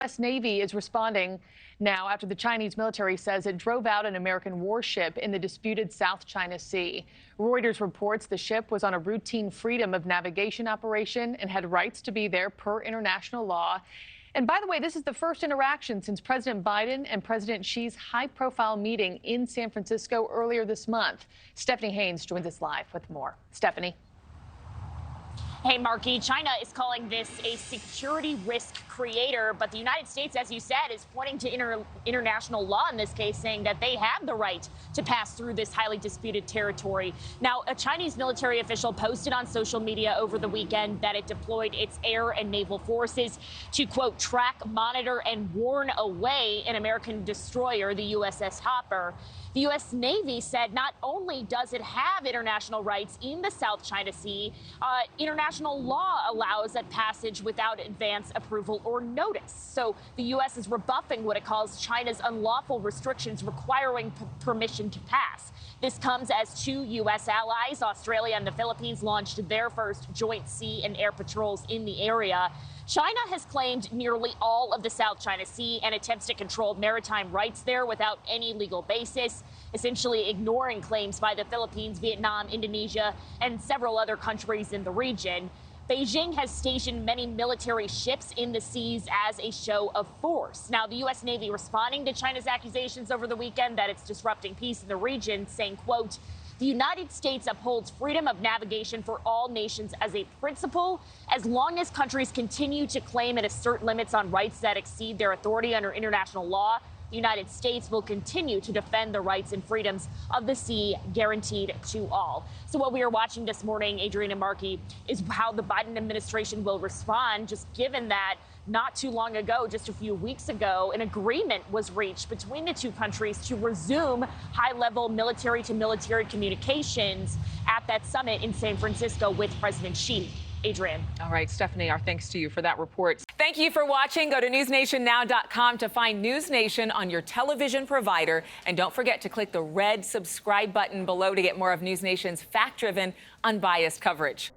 U.S. Navy is responding now after the Chinese military says it drove out an American warship in the disputed South China Sea. Reuters reports the ship was on a routine freedom of navigation operation and had rights to be there per international law. And by the way, this is the first interaction since President Biden and President Xi's high-profile meeting in San Francisco earlier this month. Stephanie Haynes joins us live with more. Stephanie. Hey, Markie, China is calling this a security risk creator, but the United States, as you said, is pointing to international law in this case, saying that they have the right to pass through this highly disputed territory. Now, a Chinese military official posted on social media over the weekend that it deployed its air and naval forces to, quote, track, monitor, and warn away an American destroyer, the USS Hopper. The U.S. Navy said not only does it have international rights in the South China Sea, international law allows that passage without advance approval or notice. So the U.S. is rebuffing what it calls China's unlawful restrictions requiring permission to pass. This comes as two U.S. allies, Australia and the Philippines, launched their first joint sea and air patrols in the area. China has claimed nearly all of the South China Sea and attempts to control maritime rights there without any legal basis, essentially ignoring claims by the Philippines, Vietnam, Indonesia, and several other countries in the region. Beijing has stationed many military ships in the seas as a show of force. Now, the U.S. Navy responding to China's accusations over the weekend that it's disrupting peace in the region, saying, quote, "The United States upholds freedom of navigation for all nations as a principle. As long as countries continue to claim and assert limits on rights that exceed their authority under international law, the United States will continue to defend the rights and freedoms of the sea guaranteed to all." So what we are watching this morning, Adrienne and Markie, is how the Biden administration will respond, just given that not too long ago, just a few weeks ago, an agreement was reached between the two countries to resume high-level military-to-military communications at that summit in San Francisco with President Xi. Adrienne. All right, Stephanie, our thanks to you for that report. Thank you for watching. Go to newsnationnow.com to find NewsNation on your television provider. And don't forget to click the red subscribe button below to get more of NewsNation's fact-driven, unbiased coverage.